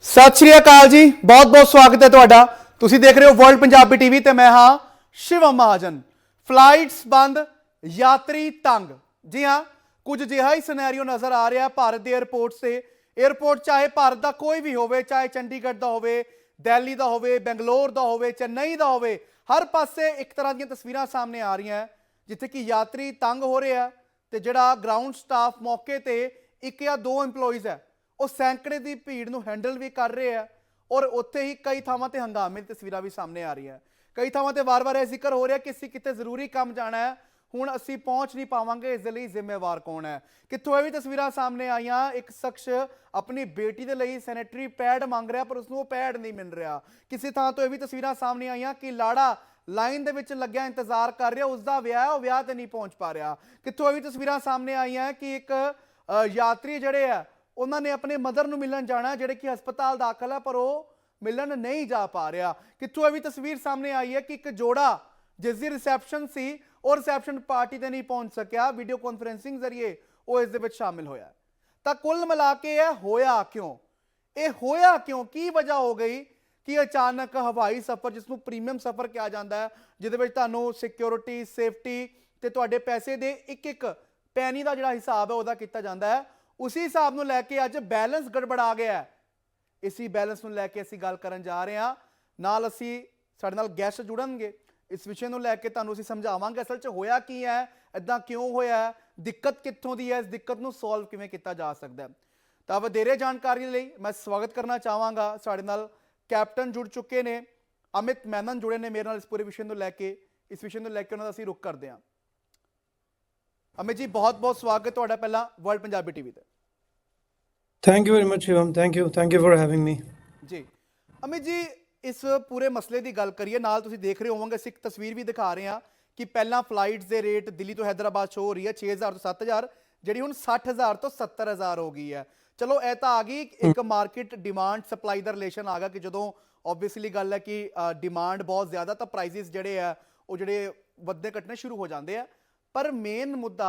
ਸਤਿ ਸ਼੍ਰੀ ਅਕਾਲ ਜੀ, ਬਹੁਤ ਬਹੁਤ ਸਵਾਗਤ ਹੈ ਤੁਹਾਡਾ। ਤੁਸੀਂ ਦੇਖ ਰਹੇ ਹੋ ਵਰਲਡ ਪੰਜਾਬੀ ਟੀਵੀ ਤੇ ਮੈਂ ਹਾਂ ਸ਼ਿਵਮ ਮਹਾਜਨ। ਫਲਾਈਟਸ ਬੰਦ, ਯਾਤਰੀ ਤੰਗ। ਜੀ ਹਾਂ, ਕੁਝ ਅਜਿਹਾ ਹੀ ਸਿਨੈਰੀਓ ਨਜ਼ਰ ਆ ਰਿਹਾ ਭਾਰਤ ਦੇ 에ਅਰਪੋਰਟਸ ਤੇ। 에ਅਰਪੋਰਟ ਚਾਹੇ ਭਾਰਤ ਦਾ ਕੋਈ ਵੀ ਹੋਵੇ, ਚਾਹੇ ਚੰਡੀਗੜ੍ਹ ਦਾ ਹੋਵੇ, ਦਿੱਲੀ ਦਾ ਹੋਵੇ, ਬੰਗਲੌਰ ਦਾ ਹੋਵੇ, ਚੇन्नई ਦਾ ਹੋਵੇ, ਹਰ ਪਾਸੇ ਇੱਕ ਤਰ੍ਹਾਂ ਦੀਆਂ ਤਸਵੀਰਾਂ ਸਾਹਮਣੇ ਆ ਰਹੀਆਂ ਜਿੱਥੇ ਕਿ ਯਾਤਰੀ ਤੰਗ ਹੋ ਰਿਹਾ ਤੇ ਜਿਹੜਾ ਗਰਾਊਂਡ ਸਟਾਫ ਮੌਕੇ ਤੇ ਇੱਕ ਜਾਂ ਦੋ EMPLOYEES ਹੈ ਉਹ ਸੈਂਕੜੇ ਦੀ ਭੀੜ ਨੂੰ ਹੈਂਡਲ ਵੀ ਕਰ ਰਹੇ ਆ। ਔਰ ਉੱਥੇ ਹੀ ਕਈ ਥਾਵਾਂ ਤੇ ਹੰਗਾਮੇ ਦੀ ਤਸਵੀਰਾਂ ਵੀ ਸਾਹਮਣੇ ਆ ਰਹੀਆਂ। ਕਈ ਥਾਵਾਂ ਤੇ ਵਾਰ-ਵਾਰ ਇਹ ਜ਼ਿਕਰ ਹੋ ਰਿਹਾ ਕਿ ਅਸੀਂ ਕਿਤੇ ਜ਼ਰੂਰੀ ਕੰਮ ਜਾਣਾ ਹੈ, ਹੁਣ ਅਸੀਂ ਪਹੁੰਚ ਨਹੀਂ ਪਾਵਾਂਗੇ, ਇਸ ਦੇ ਲਈ ਜ਼ਿੰਮੇਵਾਰ ਕੌਣ ਹੈ। ਕਿੱਥੋਂ ਇਹ ਵੀ ਤਸਵੀਰਾਂ ਸਾਹਮਣੇ ਆਈਆਂ, ਇੱਕ ਸ਼ਖਸ ਆਪਣੀ ਬੇਟੀ ਦੇ ਲਈ ਸੈਨੇਟਰੀ ਪੈਡ ਮੰਗ ਰਿਹਾ ਪਰ ਉਸਨੂੰ ਉਹ ਪੈਡ ਨਹੀਂ ਮਿਲ ਰਿਹਾ। ਕਿਸੇ ਥਾਂ ਤੋਂ ਇਹ ਵੀ ਤਸਵੀਰਾਂ ਸਾਹਮਣੇ ਆਈਆਂ ਕਿ ਲਾੜਾ ਲਾਈਨ ਦੇ ਵਿੱਚ ਲੱਗਿਆ ਇੰਤਜ਼ਾਰ ਕਰ ਰਿਹਾ, ਉਸਦਾ ਵਿਆਹ ਹੈ, ਉਹ ਵਿਆਹ ਤੇ ਨਹੀਂ ਪਹੁੰਚ ਪਾ ਰਿਹਾ। ਕਿੱਥੋਂ ਇਹ ਵੀ ਤਸਵੀਰਾਂ ਸਾਹਮਣੇ ਆਈਆਂ ਕਿ ਇੱਕ ਯਾਤਰੀ ਜਿਹੜੇ ਆ ਉਹਨਾਂ ਨੇ ਆਪਣੇ ਮਦਰ ਨੂੰ ਮਿਲਣ ਜਾਣਾ ਜਿਹੜੇ ਕਿ ਹਸਪਤਾਲ ਦਾਖਲ ਹੈ ਪਰ ਉਹ ਮਿਲਣ ਨਹੀਂ ਜਾ ਪਾ ਰਿਹਾ। ਕਿੱਥੋਂ ਇਹ ਵੀ ਤਸਵੀਰ ਸਾਹਮਣੇ ਆਈ ਹੈ ਕਿ ਇੱਕ ਜੋੜਾ ਜਿਸ ਦੀ ਰਿਸੈਪਸ਼ਨ ਸੀ ਉਹ ਰਿਸੈਪਸ਼ਨ ਪਾਰਟੀ ਤੇ ਨਹੀਂ ਪਹੁੰਚ ਸਕਿਆ, ਵੀਡੀਓ ਕਾਨਫਰੰਸਿੰਗ ਜ਼ਰੀਏ ਉਹ ਇਸ ਦੇ ਵਿੱਚ ਸ਼ਾਮਿਲ ਹੋਇਆ। ਤਾਂ ਕੁੱਲ ਮਿਲਾ ਕੇ ਇਹ ਹੋਇਆ ਕਿਉਂ, ਕੀ ਵਜ੍ਹਾ ਹੋ ਗਈ ਕਿ ਅਚਾਨਕ ਹਵਾਈ ਸਫ਼ਰ, ਜਿਸ ਨੂੰ ਪ੍ਰੀਮੀਅਮ ਸਫ਼ਰ ਕਿਹਾ ਜਾਂਦਾ ਹੈ, ਜਿਹਦੇ ਵਿੱਚ ਤੁਹਾਨੂੰ ਸਿਕਿਉਰਿਟੀ, ਸੇਫਟੀ ਤੇ ਤੁਹਾਡੇ ਪੈਸੇ ਦੇ ਇੱਕ ਪੈਨੀ ਦਾ ਜਿਹੜਾ ਹਿਸਾਬ ਹੈ ਉਹਦਾ ਕੀਤਾ ਜਾਂਦਾ ਹੈ, ਉसी हिसाब ਨੂੰ ਲੈ ਕੇ ਅੱਜ ਬੈਲੈਂਸ ਗੜਬੜਾ ਗਿਆ। ਇसी ਬੈਲੈਂਸ ਨੂੰ ਲੈ ਕੇ ਅਸੀਂ ਗੱਲ ਕਰਨ ਜਾ ਰਹੇ ਹਾਂ। ਨਾਲ ਅਸੀਂ ਸਾਡੇ ਨਾਲ ਗੈਸਟ ਜੁੜਨਗੇ, ਇਸ ਵਿਸ਼ੇ ਨੂੰ ਲੈ ਕੇ ਤੁਹਾਨੂੰ ਅਸੀਂ ਸਮਝਾਵਾਂਗੇ ਅਸਲ 'ਚ ਹੋਇਆ ਕੀ ਹੈ, ਇੱਦਾਂ ਕਿਉਂ ਹੋਇਆ, ਦਿੱਕਤ ਕਿੱਥੋਂ ਦੀ ਹੈ, ਇਸ ਦਿੱਕਤ ਨੂੰ ਸੋਲਵ ਕਿਵੇਂ ਕੀਤਾ ਜਾ ਸਕਦਾ। ਤਾਂ ਵਧੇਰੇ ਜਾਣਕਾਰੀ ਲਈ ਮੈਂ ਸਵਾਗਤ ਕਰਨਾ ਚਾਹਾਂਗਾ, ਸਾਡੇ ਨਾਲ ਕੈਪਟਨ ਜੁੜ ਚੁੱਕੇ ਨੇ, ਅਮਿਤ ਮੈਨਨ ਜੁੜੇ ਨੇ ਮੇਰੇ ਨਾਲ ਇਸ ਪੂਰੇ ਵਿਸ਼ੇ ਨੂੰ ਲੈ ਕੇ। ਇਸ ਵਿਸ਼ੇ ਨੂੰ ਲੈ ਕੇ ਉਹਨਾਂ ਦਾ ਅਸੀਂ ਰੁਖ ਕਰਦੇ ਹਾਂ। अमित जी बहुत बहुत स्वागत ਤੁਹਾਡਾ ਪਹਿਲਾਂ ਵਰਲਡ ਪੰਜਾਬੀ ਟੀਵੀ ਤੇ। Thank you very much Shivam, thank you for having me जी अमित जी, ਇਸ ਪੂਰੇ ਮਸਲੇ ਦੀ ਗੱਲ ਕਰੀਏ। ਨਾਲ ਤੁਸੀਂ ਦੇਖ ਰਹੇ ਹੋਵੋਗੇ ਅਸੀਂ ਇੱਕ ਤਸਵੀਰ ਵੀ ਦਿਖਾ ਰਹੇ ਹਾਂ ਕਿ ਪਹਿਲਾਂ ਫਲਾਈਟਸ ਦੇ ਰੇਟ ਦਿੱਲੀ ਤੋਂ ਹੈਦਰਾਬਾਦ ਸ਼ੋ ਹੋ ਰਹੀ ਹੈ 6000 ਤੋਂ 7000, ਜਿਹੜੀ ਹੁਣ 60000 ਤੋਂ 70000 ਹੋ ਗਈ ਹੈ। ਚਲੋ ਇਹ ਤਾਂ ਆ ਗਈ ਇੱਕ ਮਾਰਕੀਟ ਡਿਮਾਂਡ ਸਪਲਾਈ ਦਾ ਰਿਲੇਸ਼ਨ ਆ ਗਿਆ ਕਿ ਜਦੋਂ ਓਬਵੀਅਸਲੀ ਗੱਲ ਹੈ ਕਿ ਡਿਮਾਂਡ ਬਹੁਤ ਜ਼ਿਆਦਾ ਤਾਂ ਪ੍ਰਾਈਸਿਸ ਜਿਹੜੇ ਆ ਉਹ ਜਿਹੜੇ ਵੱਧਣੇ ਘਟਣੇ ਸ਼ੁਰੂ ਹੋ ਜਾਂਦੇ ਆ। ਪਰ ਮੇਨ ਮੁੱਦਾ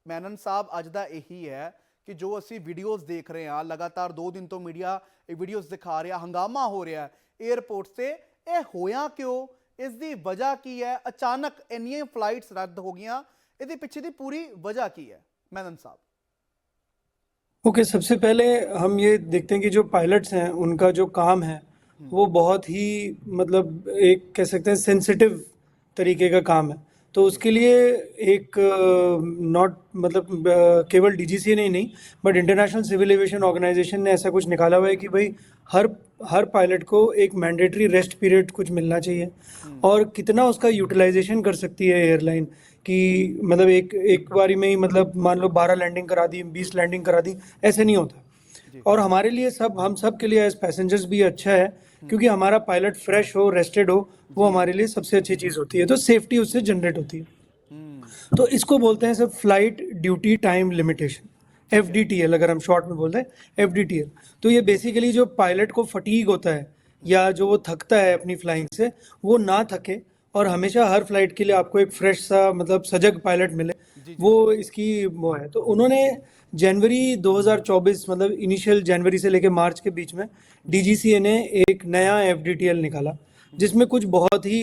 ਮੈਨਨ ਸਾਹਿਬ ਅੱਜ ਦਾ ਇਹੀ ਹੈ ਕਿ ਜੋ ਅਸੀਂ ਵੀਡੀਓਜ਼ ਦੇਖ ਰਹੇ ਹਾਂ, ਲਗਾਤਾਰ 2 ਦਿਨ ਤੋਂ ਮੀਡੀਆ ਇਹ ਵੀਡੀਓਜ਼ ਦਿਖਾ ਰਿਹਾ, ਹੰਗਾਮਾ ਹੋ ਰਿਹਾ 에ਅਰਪੋਰਟਸ ਤੇ, ਇਹ ਹੋਇਆ ਕਿਉਂ, ਇਸ ਦੀ ਵਜ੍ਹਾ ਕੀ ਹੈ, ਅਚਾਨਕ ਇੰਨੀਆਂ ਫਲਾਈਟਸ ਰੱਦ ਹੋ ਗਈਆਂ, ਇਹਦੇ ਪਿੱਛੇ ਦੀ ਪੂਰੀ ਵਜ੍ਹਾ ਕੀ है मैनन साहब? ओके सबसे पहले हम ये देखते हैं कि जो पायलट्स हैं उनका जो काम है वो बहुत ही मतलब एक कह सकते हैं सेंसिटिव तरीके का काम है। तो उसके लिए एक नॉट मतलब केवल डीजीसीए ने ही नहीं but international civil aviation organisation ने ऐसा कुछ निकाला हुआ है कि भाई हर पायलट को एक मैंडेटरी रेस्ट पीरियड कुछ मिलना चाहिए और कितना उसका यूटिलाइजेशन कर सकती है एयरलाइन कि मतलब एक बारी में ही मतलब मान लो 12 लैंडिंग करा दी, 20 लैंडिंग करा दी, ऐसे नहीं होता। और हमारे लिए हम सब के लिए एज पैसेंजर्स भी अच्छा है क्योंकि हमारा पायलट फ्रेश हो, रेस्टेड हो, वो हमारे लिए सबसे अच्छी चीज़ होती है। तो सेफ्टी उससे जनरेट होती है। तो इसको बोलते हैं सब flight duty time limitation, FDTL अगर हम शॉर्ट में बोलते हैं FDTL। तो ये बेसिकली जो पायलट को फटीग होता है या जो वो थकता है अपनी फ्लाइंग से, वो ना थके और हमेशा हर फ्लाइट के लिए आपको एक फ्रेश सा मतलब सजग पायलट मिले, वो इसकी वो है। तो उन्होंने जनवरी 2024 मतलब इनिशियल जनवरी से लेकर मार्च के बीच में DGCA ने एक नया FDTL निकाला जिसमें कुछ बहुत ही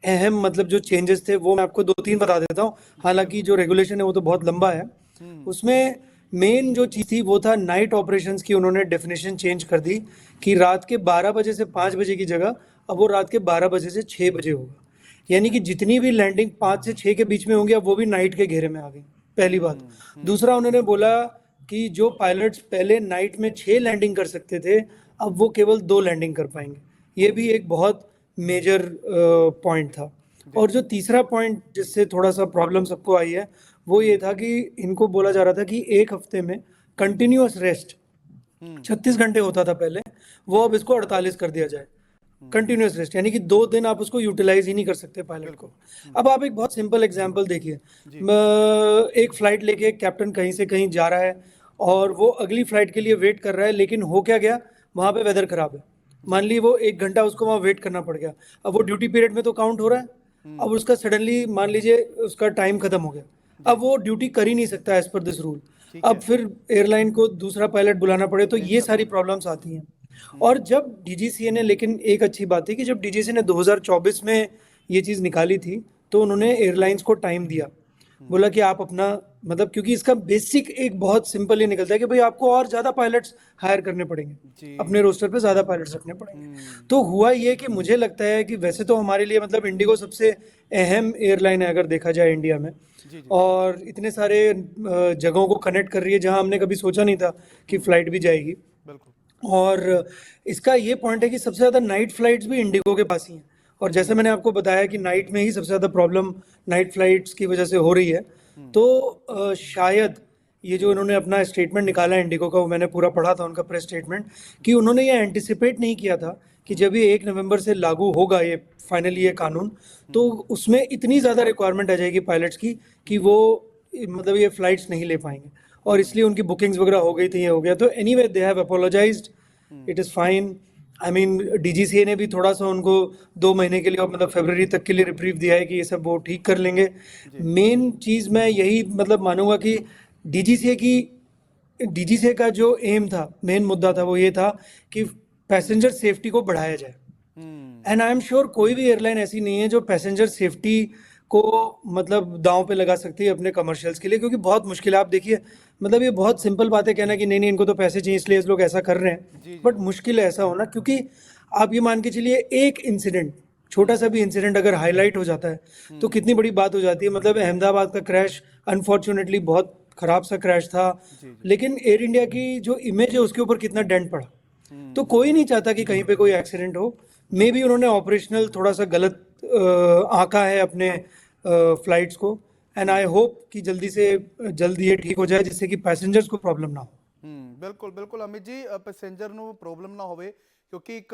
अहम मतलब जो चेंजेस थे वो मैं आपको 2-3 बता देता हूँ। हालांकि जो रेगुलेशन है वो तो बहुत लंबा है। उसमें मेन जो चीज़ थी वो था नाइट ऑपरेशंस की। उन्होंने डेफिनेशन चेंज कर दी कि रात के 12 बजे से 5 बजे की जगह अब वो रात के 12 बजे से 6 बजे होगा। यानी कि जितनी भी लैंडिंग 5 से 6 के बीच में होंगी अब वो भी नाइट के घेरे में आ गई, पहली बात। दूसरा उन्होंने बोला कि जो पायलट्स पहले नाइट में 6 लैंडिंग कर सकते थे अब वो केवल 2 लैंडिंग कर पाएंगे। ये भी एक बहुत मेजर पॉइंट था। और जो तीसरा पॉइंट जिससे थोड़ा सा प्रॉब्लम सबको आई है वो ये था कि इनको बोला जा रहा था कि एक हफ्ते में कंटिन्यूअस रेस्ट 36 घंटे होता था पहले, वो अब इसको 48 कर दिया जाए कंटिन्यूअस रेस्ट, यानी कि 2 दिन आप उसको यूटिलाइज ही नहीं कर सकते पायलट को। अब आप एक बहुत सिंपल एग्जांपल देखिए, एक फ्लाइट लेके एक कैप्टन कहीं से कहीं जा रहा है और वो अगली फ्लाइट के लिए वेट कर रहा है, लेकिन हो क्या गया, वहाँ पे वेदर खराब है, मान ली वो 1 घंटा उसको वहाँ वेट करना पड़ गया। अब वो ड्यूटी पीरियड में तो काउंट हो रहा है, अब उसका सडनली मान लीजिए उसका टाइम खत्म हो गया, अब वो ड्यूटी कर ही नहीं सकता एज पर दिस रूल। अब फिर एयरलाइन को दूसरा पायलट बुलाना पड़े, तो ये सारी प्रॉब्लम्स आती हैं। और जब डीजीसीए ने, लेकिन एक अच्छी बात थी कि जब डीजीसीए ने 2024 में ये चीज़ निकाली थी तो उन्होंने एयरलाइंस को टाइम दिया, बोला कि आप अपना मतलब, क्योंकि इसका बेसिक एक बहुत सिंपल ये निकलता है कि भाई आपको और ज़्यादा पायलट्स हायर करने पड़ेंगे, जी। अपने रोस्टर पे ज़्यादा पायलट्स रखने पड़ेंगे। तो हुआ ये कि मुझे लगता है कि वैसे तो हमारे लिए मतलब इंडिगो सबसे अहम एयरलाइन है अगर देखा जाए इंडिया में, जी जी और इतने सारे जगहों को कनेक्ट कर रही है जहां हमने कभी सोचा नहीं था कि फ्लाइट भी जाएगी। बिल्कुल। और इसका ये पॉइंट है कि सबसे ज़्यादा नाइट फ्लाइट्स भी इंडिगो के पास ही हैं, और जैसे मैंने आपको बताया कि नाइट में ही सबसे ज़्यादा प्रॉब्लम नाइट फ्लाइट्स की वजह से हो रही है। तो शायद ये जो इन्होंने अपना स्टेटमेंट निकाला है इंडिगो का, वो मैंने पूरा पढ़ा था उनका प्रेस स्टेटमेंट, कि उन्होंने ये एंटिसिपेट नहीं किया था कि जब ये 1 नवंबर से लागू होगा ये फाइनली ये कानून, तो उसमें इतनी ज़्यादा रिक्वायरमेंट आ जाएगी पायलट्स की कि वो मतलब ये फ्लाइट्स नहीं ले पाएंगे, और इसलिए उनकी बुकिंग्स वगैरह हो गई थी, ये हो गया। तो anyway they have apologised, it is fine. I mean DGCA ने भी थोड़ा सा उनको 2 महीने के लिए, और मतलब फरवरी तक के लिए रिप्रीव दिया है कि ये सब वो ठीक कर लेंगे। मेन चीज़ मैं यही मतलब मानूंगा कि डीजीसीए का जो एम था, मेन मुद्दा था, वो ये था कि पैसेंजर सेफ्टी को बढ़ाया जाए। एंड आई एम श्योर कोई भी एयरलाइन ऐसी नहीं है जो पैसेंजर सेफ्टी को मतलब दांव पे लगा सकती है अपने कमर्शियल्स के लिए, क्योंकि बहुत मुश्किल है। आप देखिए, मतलब ये बहुत सिंपल बात है कहना कि नहीं नहीं इनको तो पैसे चाहिए इसलिए इस लोग ऐसा कर रहे हैं, बट मुश्किल है ऐसा होना, क्योंकि आप ये मान के चलिए एक इंसिडेंट, छोटा सा भी इंसिडेंट अगर हाईलाइट हो जाता है तो कितनी बड़ी बात हो जाती है। मतलब अहमदाबाद का क्रैश अनफॉर्चुनेटली बहुत खराब सा क्रैश था, लेकिन एयर इंडिया की जो इमेज है उसके ऊपर कितना डेंट पड़ा। तो कोई नहीं चाहता कि कहीं पे कोई एक्सीडेंट हो। मे बी उन्होंने ऑपरेशनल थोड़ा सा गलत आंका है अपने फ्लाइट्स को, एंड आई होप कि जल्दी से जल्दी ये ठीक हो जाए जिससे कि पैसेंजर्स को प्रॉब्लम ना हो। ਬਿਲਕੁਲ ਬਿਲਕੁਲ ਅਮਿਤ ਜੀ, ਪੈਸੇਂਜਰ ਨੂੰ ਪ੍ਰੋਬਲਮ ਨਾ ਹੋਵੇ, ਕਿਉਂਕਿ ਇੱਕ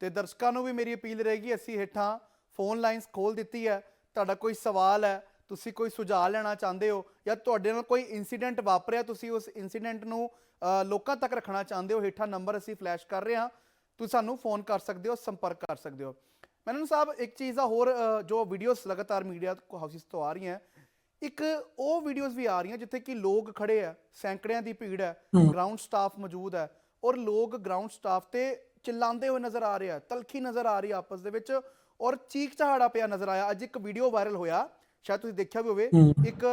ਤੇ ਦਰਸ਼ਕਾਂ ਨੂੰ ਵੀ ਮੇਰੀ ਅਪੀਲ ਰਹੇਗੀ, ਅਸੀਂ ਹੇਠਾਂ ਫੋਨ ਲਾਈਨਸ ਖੋਲ ਦਿੱਤੀ ਹੈ, ਤੁਹਾਡਾ ਕੋਈ ਸਵਾਲ ਹੈ, ਤੁਸੀਂ ਕੋਈ ਸੁਝਾਅ ਲੈਣਾ ਚਾਹੁੰਦੇ ਹੋ, ਜਾਂ ਤੁਹਾਡੇ ਨਾਲ ਕੋਈ ਇਨਸੀਡੈਂਟ ਵਾਪਰਿਆ, ਤੁਸੀਂ ਉਸ ਇਨਸੀਡੈਂਟ ਨੂੰ ਲੋਕਾਂ ਤੱਕ ਰੱਖਣਾ ਚਾਹੁੰਦੇ ਹੋ, ਹੇਠਾਂ ਨੰਬਰ ਅਸੀਂ ਫਲੈਸ਼ ਕਰ ਰਹੇ ਹਾਂ, ਤੁਸੀਂ ਸਾਨੂੰ ਫੋਨ ਕਰ ਸਕਦੇ ਹੋ, ਸੰਪਰਕ ਕਰ ਸਕਦੇ ਹੋ। ਮੈਨਨ ਸਾਹਿਬ, ਇੱਕ ਚੀਜ਼ ਦਾ ਹੋਰ, ਜੋ ਵੀਡੀਓਜ਼ ਲਗਾਤਾਰ ਮੀਡੀਆ ਹਾਊਸਿਸ ਤੋਂ ਆ ਰਹੀਆਂ, ਇੱਕ ਉਹ ਵੀਡੀਓਜ਼ ਵੀ ਆ ਰਹੀਆਂ ਜਿੱਥੇ ਕਿ ਲੋਕ ਖੜੇ ਆ, ਸੈਂਕੜਿਆਂ ਦੀ ਭੀੜ ਹੈ, ਗਰਾਊਂਡ ਸਟਾਫ ਮੌਜੂਦ ਹੈ, ਔਰ ਲੋਕ ਗਰਾਊਂਡ ਸਟਾਫ ਤੇ चिल्लाते हुए नजर आ रहे हैं, तलखी नजर आ रही है आपस ਦੇ ਵਿੱਚ, ਔਰ ਚੀਕ ਚਹਾੜਾ ਪਿਆ ਨਜ਼ਰ ਆਇਆ। ਅੱਜ ਇੱਕ ਵੀਡੀਓ ਵਾਇਰਲ ਹੋਇਆ, ਸ਼ਾਇਦ ਤੁਸੀਂ ਦੇਖਿਆ ਵੀ ਹੋਵੇ, ਇੱਕ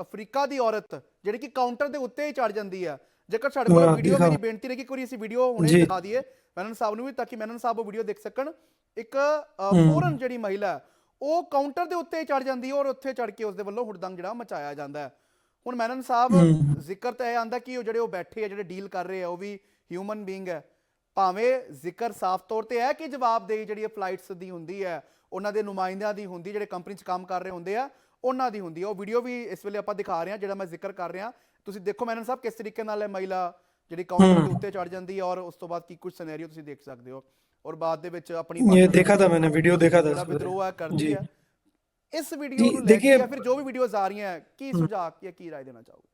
ਅਫਰੀਕਾ ਦੀ ਔਰਤ ਜਿਹੜੀ ਕਿ ਕਾਊਂਟਰ ਦੇ ਉੱਤੇ ਹੀ ਚੜ ਜਾਂਦੀ ਹੈ। ਜੇਕਰ ਸਾਡੇ ਕੋਲ ਵੀਡੀਓ, ਮੇਰੀ ਬੇਨਤੀ ਰਹੇਗੀ ਇੱਕ ਵਾਰੀ ਅਸੀਂ ਵੀਡੀਓ ਹੁਣੇ ਦਿਖਾ ਦਈਏ ਮੈਨਨ ਸਾਹਿਬ ਨੂੰ ਵੀ, ਤਾਂ ਕਿ ਮੈਨਨ ਸਾਹਿਬ ਉਹ ਵੀਡੀਓ ਦੇਖ ਸਕਣ। ਇੱਕ ਫੋਰਨ ਜਿਹੜੀ ਮਹਿਲਾ ਉਹ ਕਾਊਂਟਰ ਦੇ ਉੱਤੇ ਚੜ ਜਾਂਦੀ ਹੈ, ਔਰ ਉੱਥੇ ਚੜ ਕੇ ਉਸਦੇ ਵੱਲੋਂ ਹੁੜਦੰਗ ਜਿਹੜਾ ਮਚਾਇਆ ਜਾਂਦਾ ਹੈ। ਹੁਣ ਮੈਨਨ ਸਾਹਿਬ, ਜ਼ਿਕਰ ਤਾਂ ਇਹ ਆਉਂਦਾ ਕਿ ਉਹ ਜਿਹੜੇ ਉਹ ਬੈਠੇ ਆ, ਜਿਹੜੇ ਡੀਲ ਕਰ ਰਹੇ ਆ, ਉਹ ਵੀ ਹਿਊਮਨ ਬੀਇੰਗ ਹੈ। ਭਾਵੇਂ ਜ਼ਿਕਰ ਸਾਫ਼ ਤੌਰ ਤੇ ਹੈ ਕਿ ਜਵਾਬਦੇਹੀ ਜਿਹੜੀ ਫਲਾਈਟਸ ਦੀ ਹੁੰਦੀ ਹੈ, ਉਹਨਾਂ ਦੇ ਨੁਮਾਇੰਦਿਆਂ ਦੀ ਹੁੰਦੀ, ਜਿਹੜੇ ਕੰਪਨੀ 'ਚ ਕੰਮ ਕਰ ਰਹੇ ਹੁੰਦੇ ਆ ਉਹਨਾਂ ਦੀ ਹੁੰਦੀ ਹੈ। ਉਹ ਵੀਡੀਓ ਵੀ ਇਸ ਵੇਲੇ ਆਪਾਂ ਦਿਖਾ ਰਹੇ ਹਾਂ, ਜਿਹੜਾ ਮੈਂ ਜ਼ਿਕਰ ਕਰ ਰਿਹਾ। ਤੁਸੀਂ ਦੇਖੋ ਮੈਨਨ ਸਾਹਿਬ, ਕਿਸ ਤਰੀਕੇ ਨਾਲ ਇਹ ਮਹਿਲਾ ਜਿਹੜੀ ਕਾਊਂਟਰ ਦੇ ਉੱਤੇ ਚੜ ਜਾਂਦੀ ਹੈ, ਔਰ ਉਸ ਤੋਂ ਬਾਅਦ ਕੀ ਕੁਝ ਸਿਨੈਰੀਓ ਤੁਸੀਂ ਦੇਖ ਸਕਦੇ ਹੋ, ਔਰ ਬਾਅਦ ਦੇ ਵਿੱਚ ਆਪਣੀ ये देखा था मैंने, वीडियो देखा था। ਵਿਦਰੋਹ ਕਰਦੀ ਹੈ। ਇਸ ਵੀਡੀਓ ਨੂੰ ਲੈ ਕੇ ਜਾਂ ਫਿਰ ਜੋ ਵੀ ਵੀਡੀਓਜ਼ ਆ ਰਹੀਆਂ, ਕੀ ਸੁਝਾਅ ਜਾਂ ਕੀ ਰਾਏ ਦੇਣਾ ਚਾਹੋਗੇ?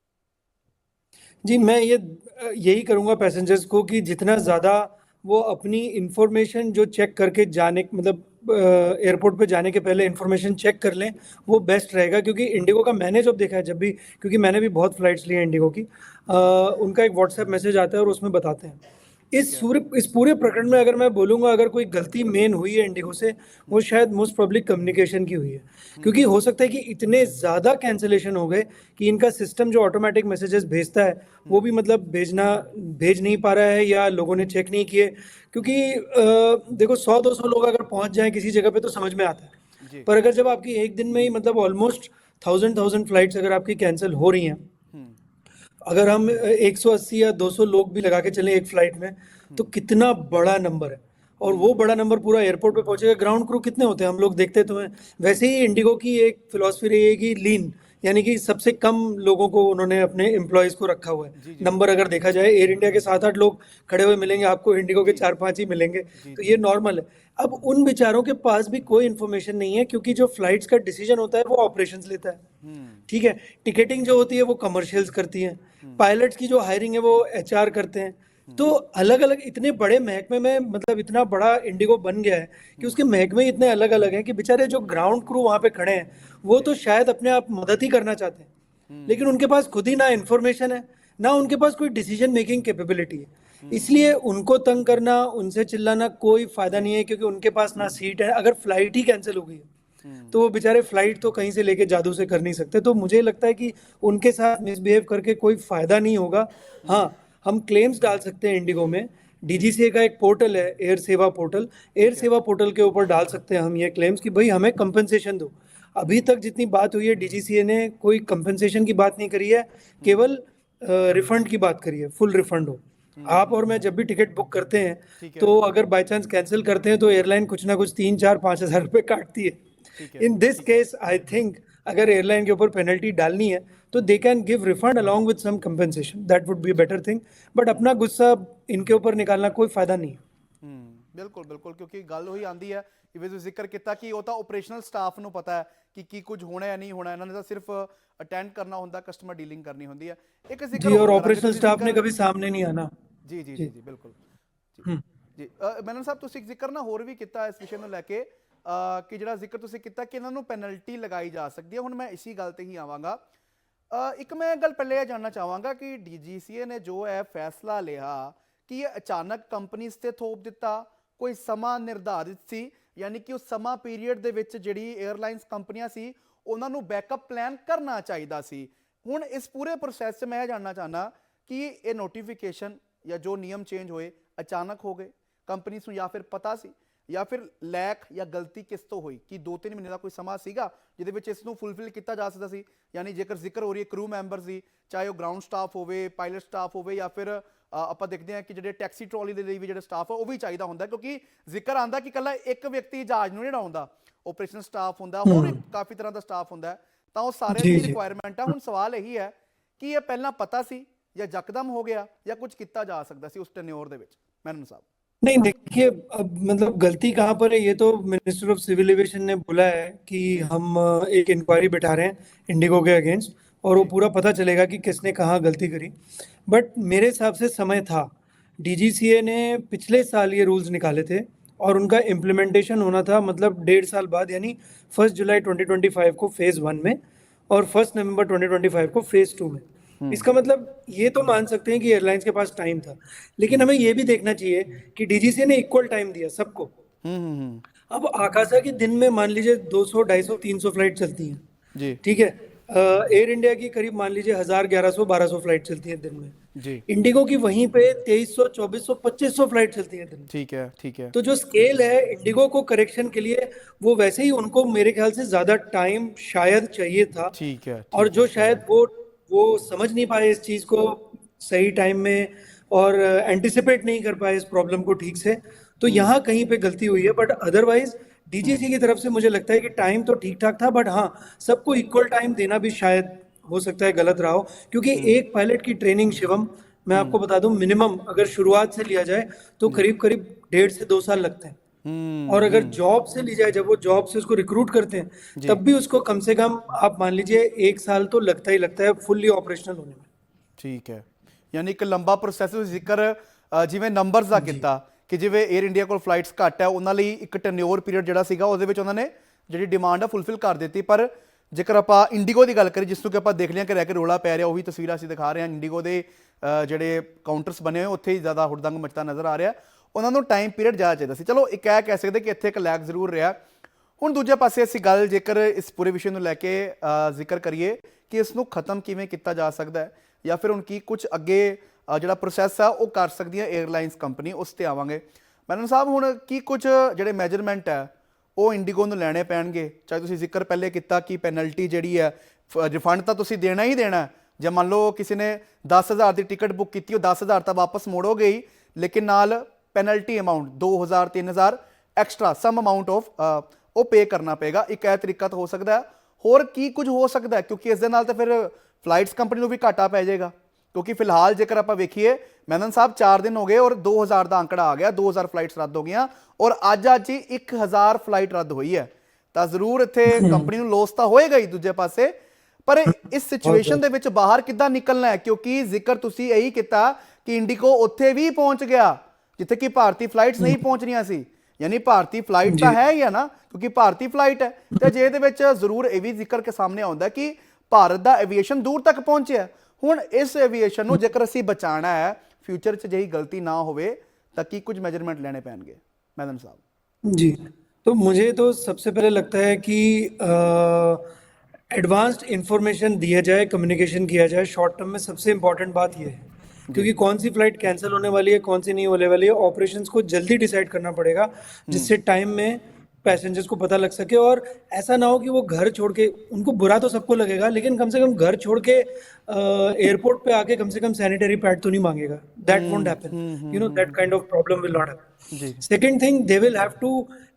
जी, मैं यही करूँगा पैसेंजर्स को कि जितना ज़्यादा वो अपनी इंफॉर्मेशन जो चेक करके जाने, मतलब एयरपोर्ट पे जाने के पहले इंफॉर्मेशन चेक कर लें, वो बेस्ट रहेगा। क्योंकि इंडिगो का मैंने जब देखा है, जब भी, क्योंकि मैंने भी बहुत फ्लाइट्स ली हैं इंडिगो की, उनका एक व्हाट्सएप मैसेज आता है और उसमें बताते हैं। इस पूरे प्रकरण में अगर मैं बोलूँगा, अगर कोई गलती मेन हुई है इंडिगो से, वो शायद मोस्ट पब्लिक कम्युनिकेशन की हुई है। क्योंकि हो सकता है कि इतने ज़्यादा कैंसिलेशन हो गए कि इनका सिस्टम जो ऑटोमेटिक मैसेजेस भेजता है वो भी मतलब भेज नहीं पा रहा है, या लोगों ने चेक नहीं किए। क्योंकि देखो, 100-200 लोग अगर पहुँच जाएँ किसी जगह पे तो समझ में आता है, पर अगर जब आपकी एक दिन में ही मतलब ऑलमोस्ट 1000 फ्लाइट्स अगर आपकी कैंसिल हो रही हैं, अगर हम 180 या 200 लोग भी लगा के चलें एक फ्लाइट में, तो कितना बड़ा नंबर है। और वो बड़ा नंबर पूरा एयरपोर्ट पे पहुंचेगा। ग्राउंड क्रू कितने होते हैं हम लोग देखते तो हैं। वैसे ही इंडिगो की एक फिलॉसफी रही है कि लीन, यानी कि सबसे कम लोगों को उन्होंने अपने एम्प्लॉयज़ को रखा हुआ है। नंबर अगर देखा जाए, एयर इंडिया के 7-8 लोग खड़े हुए मिलेंगे आपको, इंडिगो के 4-5 ही मिलेंगे, तो ये नॉर्मल है। अब उन बेचारों के पास भी कोई इन्फॉर्मेशन नहीं है, क्योंकि जो फ्लाइट्स का डिसीजन होता है वो ऑपरेशंस लेता है, ठीक है। टिकटिंग जो होती है वो कमर्शियल्स करती हैं, पायलट्स की जो हायरिंग है वो HR करते हैं। तो अलग अलग इतने बड़े महकमे में, मतलब इतना बड़ा इंडिगो बन गया है कि उसके महकमे इतने अलग अलग हैं कि बेचारे जो ग्राउंड क्रू वहाँ पे खड़े हैं वो तो शायद अपने आप मदद ही करना चाहते हैं, लेकिन उनके पास खुद ही ना इन्फॉर्मेशन है, ना उनके पास कोई डिसीजन मेकिंग कैपेबिलिटी है। इसलिए उनको तंग करना, उनसे चिल्लाना कोई फायदा नहीं है, क्योंकि उनके पास ना सीट है। अगर फ्लाइट ही कैंसिल हो गई है तो वो बेचारे फ्लाइट तो कहीं से लेके जादू से कर नहीं सकते। तो मुझे लगता है कि उनके साथ मिसबिहेव करके कोई फायदा नहीं होगा। हाँ, हम क्लेम्स डाल सकते हैं इंडिगो में। डीजीसीए का एक पोर्टल है, एयर सेवा पोर्टल। एयर सेवा पोर्टल के ऊपर डाल सकते हैं हम ये क्लेम्स कि भाई हमें कंपनसेशन दो। अभी तक जितनी बात हुई है, डीजीसीए ने कोई कंपनसेशन की बात नहीं करी है, केवल रिफंड की बात करी है, फुल रिफंड हो। आप और मैं जब भी टिकट बुक करते हैं, ठीक है। तो अगर बाई चांस कैंसिल करते हैं तो एयरलाइन कुछ ना कुछ 3, 4, 5 हज़ार रुपये काटती है। ठीक है। In this case I think अगर एयरलाइन के ऊपर पेनल्टी डालनी है तो they can give refund along with some compensation, that would be better thing. But अपना गुस्सा इनके ऊपर निकालना कोई फायदा नहीं है। ਬਿਲਕੁਲ ਬਿਲਕੁਲ, ਕਿਉਂਕਿ ਗੱਲ ਉਹੀ ਆਂਦੀ ਹੈ ਜਿਵੇਂ ਤੁਸੀਂ ਜ਼ਿਕਰ ਕੀਤਾ ਕਿ ਉਹ ਤਾਂ ਆਪਰੇਸ਼ਨਲ ਸਟਾਫ ਨੂੰ ਪਤਾ ਹੈ ਕਿ ਕੀ ਕੁਝ ਹੋਣਾ ਹੈ ਨਹੀਂ ਹੋਣਾ, ਇਹਨਾਂ ਨੇ ਤਾਂ ਸਿਰਫ ਅਟੈਂਡ ਕਰਨਾ ਹੁੰਦਾ, ਕਸਟਮਰ ਡੀਲਿੰਗ ਕਰਨੀ ਹੁੰਦੀ ਹੈ। ਇੱਕ ਜ਼ਿਕਰ जी, ਹੋਰ और ਕਰਾਂਗੇ, ऑपरेशनल ਤੁਸੀਂ स्टाफ ने ਜ਼ਿਕਰ कभी सामने नहीं आना। ਜੀ ਜੀ ਜੀ जी। ਜੀ ਬਿਲਕੁਲ ਜੀ हम्म। ਜੀ। ਮੈਨਨ ਸਾਹਿਬ, ਤੁਸੀਂ ਇੱਕ ਜ਼ਿਕਰ ਨਾ ਹੋਰ ਵੀ ਕੀਤਾ ਇਸ ਵਿਸ਼ੇ ਨੂੰ ਲੈ ਕੇ, ਕਿ ਜਿਹੜਾ ਜ਼ਿਕਰ ਤੁਸੀਂ ਕੀਤਾ ਕਿ ਇਹਨਾਂ ਨੂੰ ਪੈਨਲਟੀ ਲਗਾਈ ਜਾ ਸਕਦੀ ਹੈ। ਹੁਣ ਮੈਂ ਇਸੀ ਗੱਲ ਤੇ ਹੀ ਆਵਾਂਗਾ। ਇੱਕ ਮੈਂ ਗੱਲ ਪਹਿਲੇ ਇਹ ਜਾਣਨਾ ਚਾਹਾਂਗਾ ਕਿ ਡੀਜੀਸੀਏ ਨੇ ਜੋ ਹੈ ਫੈਸਲਾ ਲਿਆ, ਕਿ ਇਹ ਅਚਾਨਕ ਕੰਪਨੀਜ਼ ਤੇ ਥੋਪ ਦਿੱਤਾ, ਕੋਈ ਸਮਾਂ ਨਿਰਧਾਰਿਤ ਸੀ, ਯਾਨੀ ਕਿ ਉਸ ਸਮਾਂ ਪੀਰੀਅਡ ਦੇ ਵਿੱਚ ਜਿਹੜੀ 에ਅਰਲਾਈਨਸ ਕੰਪਨੀਆਂ ਸੀ ਉਹਨਾਂ ਨੂੰ ਬੈਕਅਪ ਪਲਾਨ ਕਰਨਾ ਚਾਹੀਦਾ ਸੀ। ਹੁਣ ਇਸ ਪੂਰੇ ਪ੍ਰੋਸੈਸ 'ਚ ਮੈਂ ਇਹ ਜਾਣਨਾ ਚਾਹੁੰਦਾ ਕਿ ਇਹ ਨੋਟੀਫਿਕੇਸ਼ਨ ਜਾਂ ਜੋ ਨਿਯਮ ਚੇਂਜ ਹੋਏ ਅਚਾਨਕ ਹੋ ਗਏ ਕੰਪਨੀਜ਼ ਨੂੰ, ਜਾਂ ਫਿਰ ਪਤਾ ਸੀ, ਜਾਂ ਫਿਰ ਲੈਕ ਜਾਂ ਗਲਤੀ ਕਿਸ ਤੋਂ ਹੋਈ, ਕਿ 2-3 ਮਹੀਨੇ ਦਾ ਕੋਈ ਸਮਾਂ ਸੀਗਾ ਜਿਹਦੇ ਵਿੱਚ ਇਸ ਨੂੰ ਫੁੱਲਫਿਲ ਕੀਤਾ ਜਾ ਸਕਦਾ ਸੀ। ਯਾਨੀ ਜੇਕਰ ਜ਼ਿਕਰ ਹੋ ਰਹੀ ਹੈ ਕਰੂ ਮੈਂਬਰ ਦੀ, ਚਾਹੇ ਉਹ ਗਰਾਊਂਡ ਸਟਾਫ ਹੋਵੇ, ਪਾਇਲਟ ਸਟਾਫ ਹੋਵੇ, ਜਾਂ ਫਿਰ ਆਪਾਂ ਦੇਖਦੇ ਹਾਂ ਕਿ ਜਿਹੜੇ ਟੈਕਸੀ ਟਰਾਲੀ ਦੇ ਲਈ ਵੀ ਜਿਹੜਾ ਸਟਾਫ ਹੈ ਉਹ ਵੀ ਚਾਹੀਦਾ ਹੁੰਦਾ, ਕਿਉਂਕਿ ਜ਼ਿਕਰ ਆਉਂਦਾ ਕਿ ਇਕੱਲਾ ਇੱਕ ਵਿਅਕਤੀ ਜਹਾਜ਼ ਨੂੰ ਨਹੀਂ ਉਡਾਉਂਦਾ, ਆਪਰੇਸ਼ਨ ਸਟਾਫ ਹੁੰਦਾ, ਹੋਰ ਵੀ ਕਾਫੀ ਤਰ੍ਹਾਂ ਦਾ ਸਟਾਫ ਹੁੰਦਾ ਹੈ, ਤਾਂ ਉਹ ਸਾਰਿਆਂ जी ਦੀ जी। ਰਿਕੁਆਇਰਮੈਂਟ ਹੈ। ਹੁਣ ਸਵਾਲ ਇਹੀ ਹੈ ਕਿ ਇਹ ਪਹਿਲਾਂ ਪਤਾ ਸੀ ਜਾਂ ਯਕਦਮ ਹੋ ਗਿਆ, ਜਾਂ ਕੁਝ ਕੀਤਾ ਜਾ ਸਕਦਾ ਸੀ ਉਸ ਟੈਨਿਓਰ ਦੇ ਵਿੱਚ? ਮੈਨਨ ਸਾਹਿਬ। नहीं देखिए, अब मतलब गलती कहाँ पर है, ये तो मिनिस्टर ऑफ सिविल एविएशन ने बोला है कि हम एक इंक्वायरी बिठा रहे हैं इंडिगो के अगेंस्ट, और वो जी। पूरा पता चलेगा कि किसने कहाँ गलती करी। बट मेरे हिसाब से समय था। डीजीसीए ने पिछले साल ये रूल्स निकाले थे और उनका इम्प्लीमेंटेशन होना था मतलब 1.5 साल बाद, यानी 1 जुलाई 2025 को फेज़ 1 में और 1 नवंबर 2025 को फेज़ 2 में। इसका मतलब ये तो मान सकते हैं कि एयरलाइंस के पास टाइम था, लेकिन हमें ये भी देखना चाहिए कि डीजीसीए ने इक्वल टाइम दिया सबको। हम्म। अब आकाशा की दिन में मान लीजिए 200, 250, 300 फ्लाइट चलती हैं, जी ठीक है। एयर इंडिया की करीब मान लीजिए 1000, 1100, 1200 फ्लाइट चलती है दिन में। जी। इंडिगो की वहीं पे 2300, 2400, 2500 फ्लाइट चलती है दिन में। ठीक है ठीक है। तो जो स्केल है इंडिगो को करेक्शन के लिए, वो वैसे ही उनको मेरे ख्याल से ज्यादा टाइम शायद चाहिए था। ठीक है। और जो शायद वो समझ नहीं पाए इस चीज को सही टाइम में, और एंटिसिपेट नहीं कर पाए इस प्रॉब्लम को ठीक से, तो यहाँ कहीं पे गलती हुई है। बट अदरवाइज डीजीसी की तरफ से मुझे लगता है कि टाइम तो ठीक ठाक था, बट हाँ, सबको इक्वल टाइम देना भी शायद हो सकता है गलत रहा हो, क्योंकि एक पायलट की ट्रेनिंग, शिवम मैं आपको बता दूं, मिनिमम अगर शुरुआत से लिया जाए तो करीब करीब 1.5 से 2 साल लगते हैं। और अगर जॉब से ली जाए, जब वो जॉब से उसको रिक्रूट करते हैं, तब भी उसको कम से कम आप मान लीजिए 1 साल तो लगता ही लगता है फुल्ली ऑपरेशनल होने में। ठीक है, यानी एक लंबा प्रोसैस जिक्र जिवें नंबर्स का किया कि जिवें एयर इंडिया को फ्लाइट्स घट है उन्होंने एक टर्नओवर पीरियड जिहड़ा सीगा उहदे विच उन्होंने जिहड़ी डिमांड है फुलफिल कर दी। पर जेकर आपां इंडिगो की गल करिए, जिसनों कि आपां देख लिया कि रह के रौला पै रहा, वही तस्वीर असीं दिखा रहे हैं। इंडिगो के जिहड़े काउंटर्स बने हुए उत्थे ही ज़्यादा हुड़दंग मचता नज़र आ रहा। उन्होंने टाइम पीरियड ज़्यादा चाहिए सी, चलो एक कह सकते कि इत्थे एक लैग जरूर रहा। हुण दूजे पासे असीं गल जेकर इस पूरे विषय नूं लैके जिक्र करिए कि इसनूं खत्म किवें कीता जा सकदा है, या फिर हुण की कुछ अगे जिहड़ा प्रोसैस है वो कर सकदी है एयरलाइनस कंपनी, उस ते आवांगे। मैनन साहब, हुण की कुछ जिहड़े मैजरमेंट है वो इंडिगो नूं लैणे पैणगे? चाहे तुसीं जिक्र पहले किया कि पैनल्टी जिहड़ी है रिफंड तो तुसीं देना ही देना है। जे मान लो किसी ने 10,000 की टिकट बुक की, 10,000 तो वापस मोड़ोगे ही, लेकिन नाल penalty amount 2,000 3,000 extra some amount of वो पे करना पेगा। एक यह तरीका तो हो सकता है, होर की कुछ हो सकता है? क्योंकि इस दे नाल तो फिर फ्लाइट्स कंपनी को भी घाटा पै जाएगा, क्योंकि फिलहाल जेकर आप वेखिए मैनन साहब 4 दिन हो गए और 2,000 का आंकड़ा आ गया, 2,000 फ्लाइट्स रद्द हो गई और अज ही 1,000 फ्लाइट रद्द हुई है। तो जरूर इत्थे कंपनी को लॉस तो होएगा ही दूजे पासे, पर इस सिचुएशन दे विच बाहर किद्दां निकलना है? क्योंकि जिक्र तुसीं यही किया कि इंडिगो उत्थे भी पहुंच गया जिथे कि भारतीय फ्लाइट्स नहीं पहुंच रही सी, यानी भारतीय फ्लाइट तो है ही है ना, क्योंकि भारतीय फ्लाइट है। तो जे इहदे विच जरूर यह भी जिक्र के सामने आउंदा कि भारत का एविएशन दूर तक पहुंचे, ਹੁਣ ਇਸ ਐਵੀਏਸ਼ਨ ਨੂੰ ਜੇਕਰ ਅਸੀਂ ਬਚਾਉਣਾ ਹੈ, ਫਿਊਚਰ 'ਚ ਜਿਹੀ ਗਲਤੀ ਨਾ ਹੋਵੇ, ਤਾਂ ਕੀ ਕੁਝ ਮੈਜਰमेंट ਲੈਣੇ ਪੈਣਗੇ मैडम साहब? जी, तो मुझे तो सबसे पहले लगता है कि एडवांस्ड इंफॉर्मेशन दिया जाए, कम्युनिकेशन किया जाए। शॉर्ट टर्म में सबसे इम्पोर्टेंट बात ये है, क्योंकि कौन सी फ्लाइट कैंसिल होने वाली है, कौन सी नहीं होने वाली है, ऑपरेशंस को जल्दी डिसाइड करना पड़ेगा, जिससे टाइम में पैसेंजर्स को पता लग सके। और ऐसा ना हो कि वो घर छोड़ के, उनको बुरा तो सबको लगेगा, लेकिन कम से कम घर छोड़ के एयरपोर्ट पे आके कम से कम सैनिटरी पैड तो नहीं मांगेगा। That won't happen, you know, that kind of problem will not happen. जी। Second thing, they will have to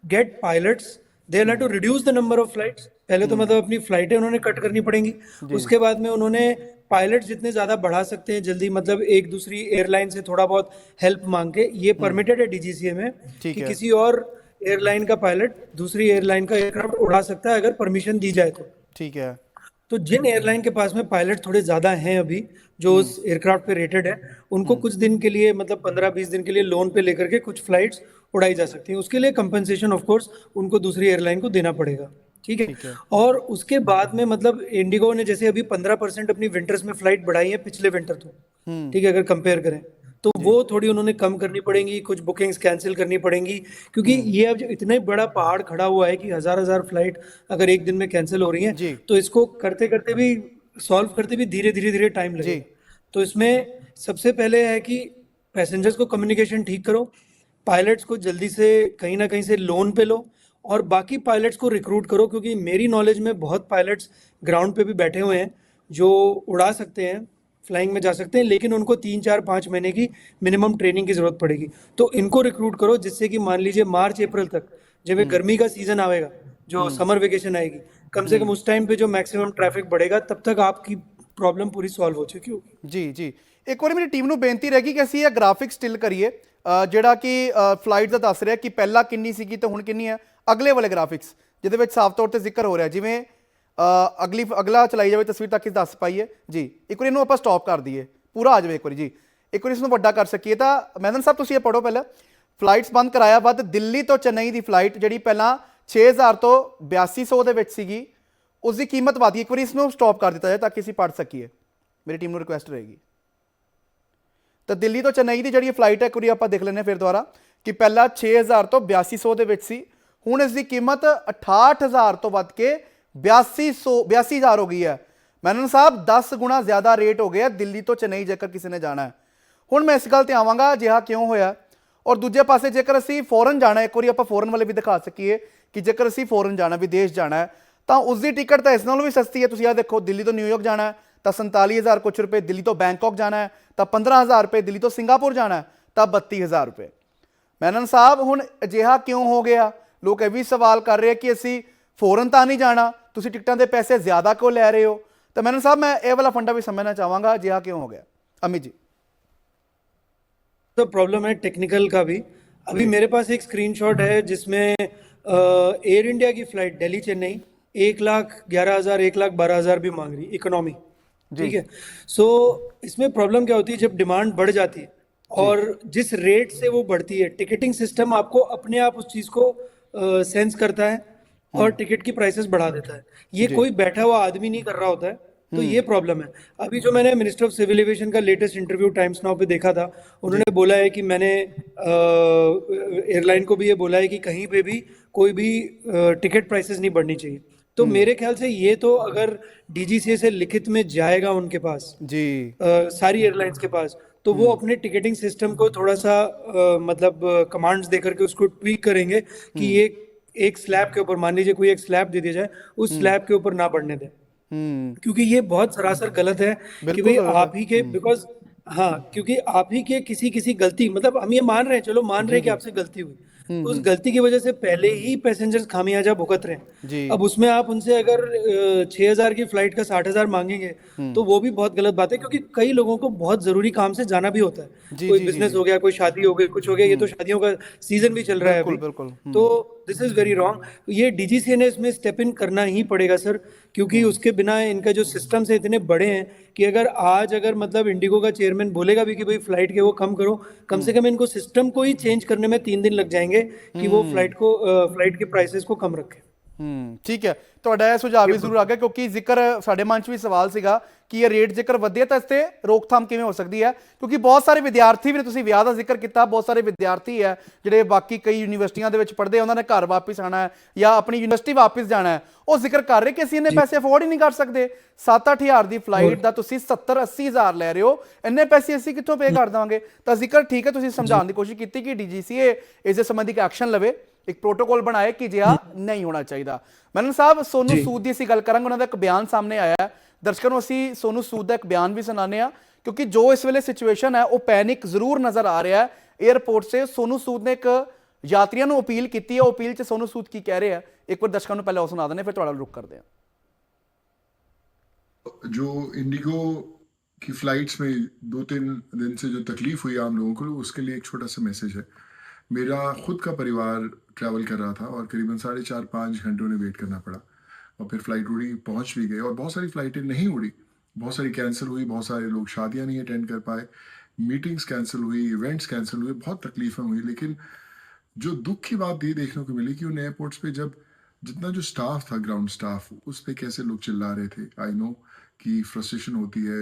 get pilots, they will have to reduce the number of flights. पहले तो मतलब अपनी फ्लाइटें उन्होंने cut करनी पड़ेंगी, उसके बाद में उन्होंने पायलट जितने ज्यादा बढ़ा सकते हैं जल्दी, मतलब एक दूसरी एयरलाइन से थोड़ा बहुत हेल्प मांग के, ये परमिटेड है डीजीसीए में ठीक कि है। किसी और एयरलाइन का पायलट दूसरी एयरलाइन का एयरक्राफ्ट उड़ा सकता है अगर परमिशन दी जाए तो। ठीक है। तो जिन एयरलाइन के पास में पायलट थोड़े ज्यादा हैं अभी, जो उस एयरक्राफ्ट पे रेटेड है, उनको कुछ दिन के लिए, मतलब 15-20 दिन के लिए लोन पे लेकर के कुछ फ्लाइट्स उड़ाई जा सकती हैं। उसके लिए कंपनसेशन ऑफ कोर्स उनको दूसरी एयरलाइन को देना पड़ेगा, ठीक ठीक है। है। और उसके बाद में मतलब इंडिगो ने जैसे अभी 15% अपनी विंटर्स में फ्लाइट बढ़ाई है पिछले विंटर तो, ठीक है, अगर कंपेयर करें तो वो थोड़ी उन्होंने कम करनी पड़ेंगी, कुछ बुकिंग्स कैंसिल करनी पड़ेंगी, क्योंकि ये अब जो इतना बड़ा पहाड़ खड़ा हुआ है कि हजार फ्लाइट अगर एक दिन में कैंसिल हो रही जी। हैं, तो इसको करते करते भी, सॉल्व करते भी धीरे धीरे टाइम जी। लगेगा। तो इसमें सबसे पहले है कि पैसेंजर्स को कम्युनिकेशन ठीक करो, पायलट्स को जल्दी से कहीं ना कहीं से लोन पे लो, और बाकी पायलट्स को रिक्रूट करो, क्योंकि मेरी नॉलेज में बहुत पायलट्स ग्राउंड पे भी बैठे हुए हैं जो उड़ा सकते हैं, फ्लाइंग में जा सकते हैं, लेकिन उनको 3-4-5 महीने की मिनिमम ट्रेनिंग की जरूरत पड़ेगी। तो इनको रिक्रूट करो, जिससे कि मान लीजिए मार्च अप्रैल तक, जब ये गर्मी का सीजन आएगा, जो समर वेकेशन आएगी, कम से कम उस टाइम पे जो मैक्सिमम ट्रैफिक बढ़ेगा, तब तक आपकी प्रॉब्लम पूरी सॉल्व हो चुकी होगी। जी जी, एक बार मेरी टीम ਨੂੰ ਬੇਨਤੀ ਰਹੇਗੀ ਕਿ ਅਸੀਂ ਇਹ ਗ੍ਰਾਫਿਕ ਸਟਿਲ ਕਰੀਏ, ਜਿਹੜਾ ਕਿ ਫਲਾਈਟ ਦਾ ਦੱਸ ਰਿਹਾ ਕਿ ਪਹਿਲਾਂ ਕਿੰਨੀ ਸੀਗੀ ਤੇ ਹੁਣ ਕਿੰਨੀ ਹੈ। ਅਗਲੇ ਵਾਲੇ ਗ੍ਰਾਫਿਕਸ ਜਿਹਦੇ ਵਿੱਚ ਸਾਫ਼ ਤੌਰ ਤੇ ਜ਼ਿਕਰ ਹੋ ਰਿਹਾ, ਜਿਵੇਂ ਅਗਲਾ ਚਲਾਈ ਜਾਵੇ ਤਸਵੀਰ ਤੱਕ ਦੱਸ ਪਾਈਏ ਜੀ। ਇੱਕ ਵਾਰੀ ਇਹਨੂੰ ਆਪਾਂ ਸਟਾਪ ਕਰ ਦਈਏ, ਪੂਰਾ ਆ ਜਾਵੇ ਇੱਕ ਵਾਰੀ ਜੀ, ਇੱਕ ਵਾਰੀ ਇਸ ਨੂੰ ਵੱਡਾ ਕਰ ਸਕੀਏ। ਤਾਂ ਮੈਨਨ ਸਾਹਿਬ ਤੁਸੀਂ ਇਹ ਪੜ੍ਹੋ ਪਹਿਲਾਂ, ਫਲਾਈਟਸ ਬੰਦ ਕਰਾਇਆ ਬਾਅਦ ਦਿੱਲੀ ਤੋਂ ਚੇਨਈ ਦੀ ਫਲਾਈਟ ਜਿਹੜੀ ਪਹਿਲਾਂ 6000 ਤੋਂ 8200 ਦੇ ਵਿੱਚ ਸੀਗੀ, ਉਸ ਦੀ ਕੀਮਤ ਵਧੀ। ਇੱਕ ਵਾਰੀ ਇਸ ਨੂੰ ਸਟਾਪ ਕਰ ਦਿੱਤਾ ਜਾਏ ਤਾਂ ਕਿ ਅਸੀਂ ਪੜ੍ਹ ਸਕੀਏ, ਮੇਰੀ ਟੀਮ ਨੂੰ ਰਿਕੁਐਸਟ ਰਹੇਗੀ। ਤਾਂ ਦਿੱਲੀ ਤੋਂ ਚੇਨਈ ਦੀ ਜਿਹੜੀ ਫਲਾਈਟ ਹੈ, ਇੱਕ ਵਾਰੀ ਆਪਾਂ ਦੇਖ ਲੈਂਦੇ ਹਾਂ ਫਿਰ ਦੁਬਾਰਾ, ਕਿ ਪਹਿਲਾਂ 6000 ਤੋਂ 8200 ਦੇ ਵਿੱਚ ਸੀ, ਹੁਣ ਇਸ ਦੀ ਕੀਮਤ 68000 ਤੋਂ ਵੱਧ ਕੇ 82000 ਹੋ ਗਈ ਹੈ। ਮੈਨਨ ਸਾਹਿਬ 10 ਗੁਣਾ ਜ਼ਿਆਦਾ ਰੇਟ ਹੋ ਗਿਆ ਦਿੱਲੀ ਤੋਂ ਚੇਨਈ ਜੇਕਰ ਕਿਸੇ ਨੇ ਜਾਣਾ ਹੈ। ਹੁਣ ਮੈਂ ਇਸ ਗੱਲ ਤੇ ਆਵਾਂਗਾ ਅਜਿਹਾ ਕਿਉਂ ਹੋਇਆ, ਔਰ ਦੂਜੇ ਪਾਸੇ ਜੇਕਰ ਅਸੀਂ ਫੋਰਨ ਜਾਣਾ, ਇੱਕ ਵਾਰੀ ਆਪਾਂ ਫੋਰਨ ਵਾਲੇ ਵੀ ਦਿਖਾ ਸਕੀਏ ਕਿ ਜੇਕਰ ਅਸੀਂ ਫੋਰਨ ਜਾਣਾ, ਵਿਦੇਸ਼ ਜਾਣਾ ਹੈ, ਤਾਂ ਉਸ ਦੀ ਟਿਕਟ ਤਾਂ ਇਸ ਨਾਲੋਂ ਵੀ ਸਸਤੀ ਹੈ। ਤੁਸੀਂ ਆਹ ਦੇਖੋ, ਦਿੱਲੀ ਤੋਂ ਨਿਊਯਾਰਕ ਜਾਣਾ ਹੈ ਤਾਂ 47000 ਕੁਛ ਰੁਪਏ, ਦਿੱਲੀ ਤੋਂ ਬੈਂਕਾਕ ਜਾਣਾ ਹੈ ਤਾਂ 15000 ਰੁਪਏ, ਦਿੱਲੀ ਤੋਂ ਸਿੰਗਾਪੁਰ ਜਾਣਾ ਹੈ ਤਾਂ 32000 ਰੁਪਏ। ਮੈਨਨ ਸਾਹਿਬ ਹੁਣ ਅਜਿਹਾ ਕਿਉਂ ਹੋ ਗਿਆ? ਲੋਕ ਇਹ ਵੀ ਸਵਾਲ ਕਰ ਰਹੇ ਕਿ ਅਸੀਂ ਫੋਰਨ ਤਾਂ ਨਹੀਂ ਜਾਣਾ, ਤੁਸੀਂ ਟਿਕਟਾਂ ਦੇ ਪੈਸੇ ਜ਼ਿਆਦਾ ਕਿਉਂ ਲੈ ਰਹੇ ਹੋ? ਤਾਂ ਮੈਨਨ ਸਾਹਿਬ मैं ये वाला फंडा भी समझना चाहूँगा, अजिहा क्यों हो गया? अमित जी। तो प्रॉब्लम है टेक्निकल का भी। अभी मेरे पास एक स्क्रीनशॉट है जिसमें एयर इंडिया की फ्लाइट दिल्ली चेन्नई 1,11,000 1,12,000 भी मांग रही इकोनॉमी, ठीक है। सो इसमें प्रॉब्लम क्या होती है, जब डिमांड बढ़ जाती है और जिस रेट से वो बढ़ती है, टिकटिंग सिस्टम आपको अपने आप उस चीज़ को सेंस करता है और टिकट की प्राइसेस बढ़ा देता है। ये कोई बैठा हुआ आदमी नहीं कर रहा होता है, तो ये प्रॉब्लम है। अभी जो मैंने मिनिस्टर ऑफ सिविल एविएशन का लेटेस्ट इंटरव्यू टाइम्स नाउ पे देखा था, उन्होंने बोला है कि मैंने एयरलाइन को भी ये बोला है कि कहीं पे भी कोई भी टिकट प्राइसेस नहीं बढ़नी चाहिए। तो मेरे ख्याल से ये तो अगर डीजीसीए से लिखित में जाएगा उनके पास जी, सारी एयरलाइंस के पास, तो वो अपने टिकटिंग सिस्टम को थोड़ा सा मतलब कमांड्स देकर के उसको ट्वीक करेंगे कि ये एक स्लैब के ऊपर, मान लीजिए कोई एक स्लैब दे दिया जाए, उस स्लैब के ऊपर ना बढ़ने दें, क्योंकि ये बहुत सरासर गलत है कि भाई आप ही के, बिकॉज हाँ, क्योंकि आप ही के किसी गलती, मतलब हम ये मान रहे हैं, चलो मान रहे हैं कि आपसे गलती हुई, उस गलती की वजह से पहले ही पैसेंजर्स खामियाजा भुगत रहे हैं। अब उसमें आप उनसे अगर 6000 की फ्लाइट का 60,000 मांगेंगे तो वो भी बहुत गलत बात है, क्योंकि कई लोगों को बहुत जरूरी काम से जाना भी होता है। कोई बिजनेस हो गया, कोई शादी हो गई, कुछ हो गया, ये तो शादियों का सीजन भी चल रहा है अभी, तो दिस इज वेरी रॉन्ग। ये डीजीसीए ने इसमें स्टेप इन करना ही पड़ेगा सर, क्योंकि उसके बिना इनका जो सिस्टम्स है इतने बड़े हैं कि अगर आज अगर मतलब इंडिगो का चेयरमैन बोलेगा भी कि भाई फ्लाइट के वो कम करो, कम से कम इनको सिस्टम को ही चेंज करने में 3 दिन लग जाएंगे कि वो फ्लाइट के प्राइसेस को कम रखें। ਠੀਕ ਹੈ, ਤੁਹਾਡਾ ਇਹ ਸੁਝਾਅ ਵੀ ਜ਼ਰੂਰ ਆ ਗਿਆ, ਕਿਉਂਕਿ ਜ਼ਿਕਰ ਸਾਡੇ ਮਨ 'ਚ ਵੀ ਸਵਾਲ ਸੀਗਾ ਕਿ ਇਹ ਰੇਟ ਜੇਕਰ ਵਧੇ ਤਾਂ ਇਸ ਤੇ ਰੋਕਥਾਮ ਕਿਵੇਂ ਹੋ ਸਕਦੀ ਹੈ, ਕਿਉਂਕਿ ਬਹੁਤ ਸਾਰੇ ਵਿਦਿਆਰਥੀ ਵੀ, ਤੁਸੀਂ ਵਿਆਹ ਦਾ ਜ਼ਿਕਰ ਕੀਤਾ, ਬਹੁਤ ਸਾਰੇ ਵਿਦਿਆਰਥੀ ਹੈ ਜਿਹੜੇ ਬਾਕੀ ਕਈ ਯੂਨੀਵਰਸਿਟੀਆਂ ਦੇ ਵਿੱਚ ਪੜ੍ਹਦੇ ਆ, ਉਹਨਾਂ ਨੇ ਘਰ ਵਾਪਸ ਆਉਣਾ ਹੈ ਜਾਂ ਆਪਣੀ ਯੂਨੀਵਰਸਿਟੀ ਵਾਪਸ ਜਾਣਾ ਹੈ, ਉਹ ਜ਼ਿਕਰ ਕਰ ਰਹੇ ਕਿ ਅਸੀਂ ਇੰਨੇ ਪੈਸੇ ਅਫੋਰਡ ਹੀ ਨਹੀਂ ਕਰ ਸਕਦੇ। 7-8 ਹਜ਼ਾਰ ਦੀ ਫਲਾਈਟ ਦਾ ਤੁਸੀਂ 70-80 ਹਜ਼ਾਰ ਲੈ ਰਹੇ ਹੋ, ਇੰਨੇ ਪੈਸੇ ਅਸੀਂ ਕਿੱਥੋਂ ਪੇ ਕਰ ਦੇਵਾਂਗੇ। ਤਾਂ ਜ਼ਿਕਰ ਠੀਕ ਹੈ, ਤੁਸੀਂ ਸਮਝਾਉਣ ਦੀ ਕੋਸ਼ਿਸ਼ ਕੀਤੀ ਕਿ DGCA ਇਸ ਦੇ ਸੰਬੰਧੀ ਐਕਸ਼ਨ ਲਵੇ, ਇੱਕ ਪ੍ਰੋਟੋਕੋਲ ਬਣਾਏ ਕਿ ਜਿਹਾ ਨਹੀਂ ਹੋਣਾ ਚਾਹੀਦਾ। ਮੈਨਨ ਸਾਹਿਬ, ਸੋਨੂ ਸੂਦ ਦੀ ਅਸੀਂ ਗੱਲ ਕਰਾਂਗੇ, ਉਹਨਾਂ ਦਾ ਇੱਕ ਬਿਆਨ ਸਾਹਮਣੇ ਆਇਆ ਹੈ, ਦਰਸ਼ਕਾਂ ਨੂੰ ਅਸੀਂ ਸੋਨੂ ਸੂਦ ਦਾ ਇੱਕ ਬਿਆਨ ਵੀ ਸੁਣਾਉਂਦੇ ਹਾਂ, ਕਿਉਂਕਿ ਜੋ ਇਸ ਵੇਲੇ ਸਿਚੁਏਸ਼ਨ ਹੈ ਉਹ ਪੈਨਿਕ ਜ਼ਰੂਰ ਨਜ਼ਰ ਆ ਰਿਹਾ ਹੈ 에ਅਰਪੋਰਟ ਸੇ। ਸੋਨੂ ਸੂਦ ਨੇ ਇੱਕ ਯਾਤਰੀਆਂ ਨੂੰ ਅਪੀਲ ਕੀਤੀ ਹੈ, ਉਹ ਅਪੀਲ 'ਚ ਸੋਨੂ ਸੂਦ ਕੀ ਕਹਿ ਰਹੇ ਆ, ਇੱਕ ਵਾਰ ਦਰਸ਼ਕਾਂ ਨੂੰ ਪਹਿਲਾਂ ਉਹ ਸੁਣਾ ਦਿੰਦੇ, ਫਿਰ ਤੁਹਾਡਾ ਰੁਕ ਕਰਦੇ हैं। जो इंडिगो की फ्लाइट्स में 2-3 दिन से जो तकलीफ हुई आम लोगों को, उसके लिए एक छोटा सा मैसेज है। मेरा खुद का परिवार ट्रैवल कर रहा था और करीबन 4.5-5 घंटे उन्हें वेट करना पड़ा, और फिर फ्लाइट उड़ी, पहुंच भी गए, और बहुत सारी फ्लाइटें नहीं उड़ी, बहुत सारी कैंसिल हुई, बहुत सारे लोग शादियां नहीं अटेंड कर पाए, मीटिंग्स कैंसिल हुई, इवेंट्स कैंसिल हुए, बहुत तकलीफें हुई। लेकिन जो दुख की बात ये देखने को मिली कि उन एयरपोर्ट्स पे जब जितना जो स्टाफ था, ग्राउंड स्टाफ, उस पे कैसे लोग चिल्ला रहे थे। आई नो कि फ्रस्ट्रेशन होती है,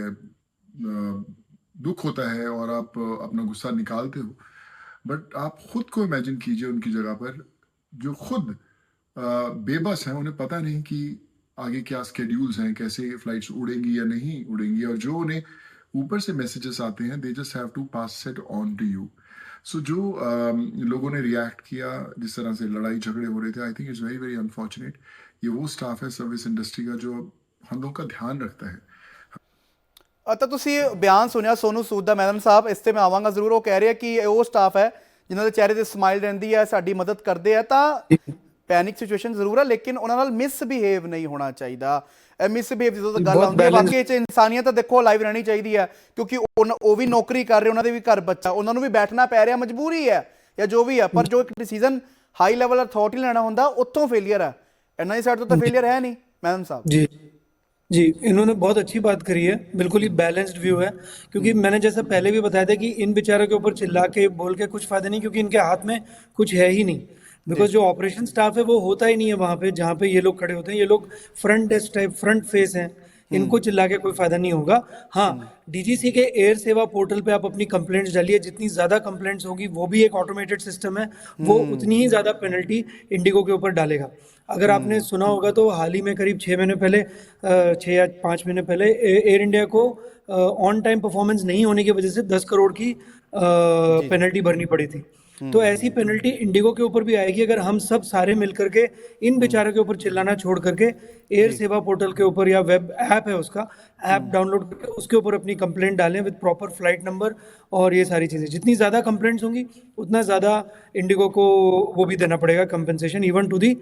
दुख होता है, और आप अपना गुस्सा निकालते हो, बट आप खुद को इमेजिन कीजिए उनकी जगह पर, जो खुद बेबस हैं, उन्हें पता नहीं कि आगे क्या स्केड्यूल्स हैं, कैसे फ्लाइट्स उड़ेंगी या नहीं उड़ेंगी, और जो उन्हें ऊपर से मैसेजेस आते हैं, they just have to pass it on to you. So जो लोगों ने रिएक्ट किया, जिस तरह से लड़ाई झगड़े हो रहे थे, I think it's very very unfortunate. ये वो स्टाफ है सर्विस इंडस्ट्री का जो हम लोग का ध्यान रखता है। ਤਾਂ ਤੁਸੀਂ ਬਿਆਨ ਸੁਣਿਆ ਸੋਨੂ ਸੂਦ ਦਾ ਮੈਡਮ ਸਾਹਿਬ, ਇਸ ਤੇ ਮੈਂ ਆਵਾਂਗਾ ਜ਼ਰੂਰ। ਉਹ ਕਹਿ ਰਹੇ ਆ ਕਿ ਇਹ ਉਹ ਸਟਾਫ ਹੈ ਜਿਨ੍ਹਾਂ ਦੇ ਚਿਹਰੇ ਤੇ ਸਮਾਈਲ ਰਹਿੰਦੀ ਹੈ, ਸਾਡੀ ਮਦਦ ਕਰਦੇ ਆ। ਤਾਂ ਪੈਨਿਕ ਸਿਚੁਏਸ਼ਨ ਜ਼ਰੂਰ ਹੈ, ਲੇਕਿਨ ਉਹਨਾਂ ਨਾਲ ਮਿਸਬਿਹੇਵ ਨਹੀਂ ਹੋਣਾ ਚਾਹੀਦਾ। ਮਿਸਬਿਹੇਵ ਜਦੋਂ ਤਾਂ ਗੱਲ ਆਉਂਦੀ ਹੈ, ਵਾਕਈ 'ਚ ਇਨਸਾਨੀਅਤ ਤਾਂ ਦੇਖੋ ਲਾਈਵ ਰਹਿਣੀ ਚਾਹੀਦੀ ਹੈ, ਕਿਉਂਕਿ ਉਹ ਵੀ ਨੌਕਰੀ ਕਰ ਰਹੇ, ਉਹਨਾਂ ਦੇ ਵੀ ਘਰ ਬੱਚਾ, ਉਹਨਾਂ ਨੂੰ ਵੀ ਬੈਠਣਾ ਪੈ ਰਿਹਾ, ਮਜਬੂਰੀ ਹੈ ਜਾਂ ਜੋ ਵੀ ਹੈ, ਪਰ ਜੋ ਇੱਕ ਡਿਸੀਜ਼ਨ ਹਾਈ ਲੈਵਲ ਅਥਾਰਟੀ ਲੈਣਾ ਹੁੰਦਾ, ਉੱਥੋਂ ਫੇਲੀਅਰ ਹੈ। ਇਹਨਾਂ ਦੀ ਸਾਈਡ ਤੋਂ ਤਾਂ ਫੇਲੀਅਰ ਹੈ नहीं मैडम साहब। जी, इन्होंने बहुत अच्छी बात करी है, बिल्कुल ही बैलेंस्ड व्यू है, क्योंकि मैंने जैसा पहले भी बताया था कि इन बेचारों के ऊपर चिल्ला के बोल के कुछ फायदा नहीं, क्योंकि इनके हाथ में कुछ है ही नहीं। बिकॉज जो ऑपरेशन स्टाफ है वो होता ही नहीं है वहाँ पे जहाँ पे ये लोग खड़े होते हैं। ये लोग front desk type, front face हैं, इनको चिल्ला के कोई फायदा नहीं होगा। हाँ, DGC के एयर सेवा पोर्टल पे आप अपनी कंप्लेंट्स डालिए, जितनी ज़्यादा कंप्लेंट्स होगी, वो भी एक ऑटोमेटेड सिस्टम है, वो उतनी ही ज़्यादा पेनल्टी इंडिगो के ऊपर डालेगा। अगर आपने सुना होगा तो हाल ही में करीब 6 महीने पहले, 6 या 5 महीने पहले एयर इंडिया को ऑन टाइम परफॉर्मेंस नहीं होने की वजह से 10 करोड़ की पेनल्टी भरनी पड़ी थी। तो ऐसी पेनल्टी इंडिगो के ऊपर भी आएगी अगर हम सब सारे मिलकर के इन बेचारों के ऊपर चिल्लाना छोड़ करके एयर सेवा पोर्टल के ऊपर, या वेब ऐप है उसका, ऐप डाउनलोड करके उसके ऊपर अपनी कंप्लेंट डालें विद प्रॉपर फ्लाइट नंबर और ये सारी चीज़ें। जितनी ज़्यादा कंप्लेंट्स होंगी उतना ज़्यादा इंडिगो को वो भी देना पड़ेगा compensation, even to the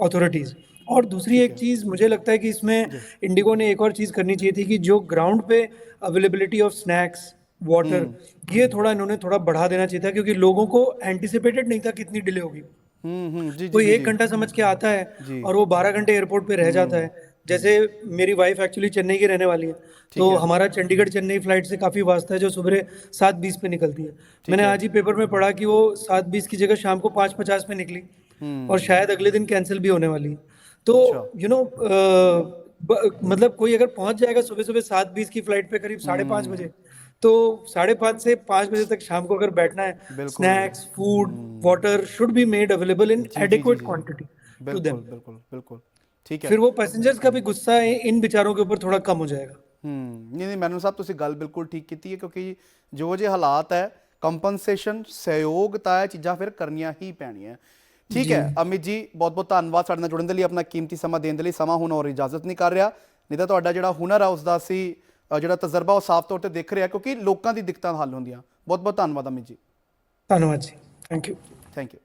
authorities. और दूसरी एक चीज़ मुझे लगता है कि इसमें इंडिगो ने एक और चीज़ करनी चाहिए थी कि जो ग्राउंड पे अवेलेबिलिटी ऑफ स्नैक्स, वाटर, ये थोड़ा इन्होंने थोड़ा बढ़ा देना चाहिए था, क्योंकि लोगों को एंटिसिपेटेड नहीं था कितनी डिले होगी। कोई 1 घंटा समझ के आता है और वो 12 घंटे एयरपोर्ट पे रह जाता है। जैसे मेरी वाइफ एक्चुअली चेन्नई की रहने वाली है, तो हमारा चंडीगढ़ चेन्नई फ्लाइट से काफ़ी वास्ता है, जो सुबह 7:20 पे निकलती है। मैंने आज ही पेपर में पढ़ा कि वो 7:20 की जगह शाम को 5:50 पे निकली, और शायद अगले दिन कैंसिल भी होने वाली है। तो यू नो मतलब कोई अगर पहुंच जाएगा सुबह सुबह 7:20 की फ्लाइट पे करीब 5:30 बजे, तो 5:30 से 5 बजे तक शाम को अगर बैठना है, snacks, food, water should be made available in adequate quantity to them. बिल्कुल बिल्कुल ठीक है। फिर वो पैसेंजर्स का भी गुस्सा इन बेचारों के ऊपर थोड़ा कम हो जाएगा। नहीं मैडम साहब, तुसी गल बिल्कुल ठीक की है, क्योंकि जो जे हालात है, कंपनसेशन, सहयोग ਤਾਂ ਇਹ ਚੀਜ਼ਾਂ ਫਿਰ ਕਰਨੀਆਂ ਹੀ ਪੈਣੀਆਂ। ਠੀਕ ਹੈ ਅਮਿਤ ਜੀ, ਬਹੁਤ ਬਹੁਤ ਧੰਨਵਾਦ ਸਾਡੇ ਨਾਲ ਜੁੜਨ ਦੇ ਲਈ, ਆਪਣਾ ਕੀਮਤੀ ਸਮਾਂ ਦੇਣ ਦੇ ਲਈ। ਸਮਾਂ ਹੁਣ ਹੋਰ ਇਜਾਜ਼ਤ ਨਹੀਂ ਕਰ ਰਿਹਾ, ਨਹੀਂ ਤਾਂ ਤੁਹਾਡਾ ਜਿਹੜਾ ਹੁਨਰ ਆ ਉਸ ਦਾ ਅਸੀਂ ਜਿਹੜਾ ਤਜਰਬਾ ਉਹ ਸਾਫ਼ ਤੌਰ ਤੇ ਦਿਖ ਰਿਹਾ, ਕਿਉਂਕਿ ਲੋਕਾਂ ਦੀ ਦਿੱਕਤਾਂ ਹੱਲ ਹੁੰਦੀਆਂ। ਬਹੁਤ ਬਹੁਤ ਧੰਨਵਾਦ ਅਮਿਤ ਜੀ। ਧੰਨਵਾਦ ਜੀ, ਥੈਂਕ ਯੂ। Thank you.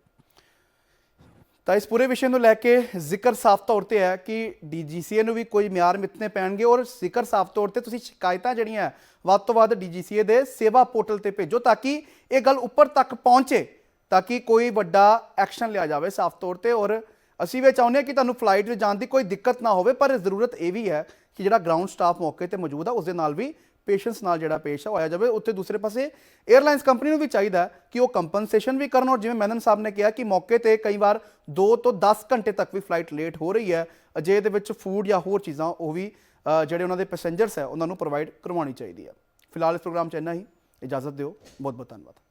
ਤਾਂ ਇਸ ਪੂਰੇ ਵਿਸ਼ੇ ਨੂੰ ਲੈ ਕੇ ਜ਼ਿਕਰ ਸਾਫ਼ ਤੌਰ ਤੇ ਹੈ ਕਿ DGCA ਨੂੰ ਵੀ ਕੋਈ ਮਿਆਰ ਮਿੱਥਣੇ ਪੈਣਗੇ, ਔਰ ਜ਼ਿਕਰ ਸਾਫ਼ ਤੌਰ ਤੇ ਤੁਸੀਂ ਸ਼ਿਕਾਇਤਾਂ ਜਿਹੜੀਆਂ ਵੱਧ ਤੋਂ ਵੱਧ DGCA ਦੇ ਸੇਵਾ ਪੋਰਟਲ ਤੇ ਭੇਜੋ, ਤਾਂ ਕਿ ਇਹ ਗੱਲ ਉੱਪਰ ਤੱਕ ਪਹੁੰਚੇ, ਤਾਂ ਕਿ ਕੋਈ ਵੱਡਾ ਐਕਸ਼ਨ ਲਿਆ ਜਾਵੇ ਸਾਫ਼ ਤੌਰ ਤੇ। ਔਰ ਅਸੀਂ ਵੀ ਚਾਹੁੰਦੇ ਹਾਂ ਕਿ ਤੁਹਾਨੂੰ ਫਲਾਈਟ ਵਿੱਚ ਜਾਣ ਦੀ ਕੋਈ ਦਿੱਕਤ ਨਾ ਹੋਵੇ, ਪਰ ਜ਼ਰੂਰਤ ਇਹ ਵੀ ਹੈ ਕਿ ਜਿਹੜਾ ਗਰਾਊਂਡ ਸਟਾਫ ਮੌਕੇ ਤੇ ਮੌਜੂਦ ਆ ਉਸ ਦੇ ਨਾਲ ਵੀ ਪੇਸ਼ੈਂਸ ਨਾਲ ਜਿਹੜਾ ਪੇਸ਼ ਹੋਇਆ ਜਾਵੇ। ਉੱਥੇ ਦੂਸਰੇ ਪਾਸੇ 에ਅਰਲਾਈਨਸ ਕੰਪਨੀ ਨੂੰ ਵੀ ਚਾਹੀਦਾ ਕਿ ਉਹ ਕੰਪਨਸੇਸ਼ਨ ਵੀ ਕਰਨ, ਔਰ ਜਿਵੇਂ ਮੈਨਨ ਸਾਹਿਬ ਨੇ ਕਿਹਾ ਕਿ ਮੌਕੇ ਤੇ ਕਈ ਵਾਰ 2 ਤੋਂ 10 ਘੰਟੇ ਤੱਕ ਵੀ ਫਲਾਈਟ ਲੇਟ ਹੋ ਰਹੀ ਹੈ, ਅਜੇ ਦੇ ਵਿੱਚ ਫੂਡ ਜਾਂ ਹੋਰ ਚੀਜ਼ਾਂ ਉਹ ਵੀ ਜਿਹੜੇ ਉਹਨਾਂ ਦੇ ਪੈਸੇਂਜਰਸ ਹੈ ਉਹਨਾਂ ਨੂੰ ਪ੍ਰੋਵਾਈਡ ਕਰਵਾਉਣੀ ਚਾਹੀਦੀ ਹੈ। ਫਿਲਹਾਲ ਇਸ ਪ੍ਰੋਗਰਾਮ 'ਚ ਇੰਨਾ ਹੀ, ਇਜਾਜ਼ਤ ਦਿਓ, ਬਹੁਤ ਬਹੁਤ ਧੰਨਵਾਦ।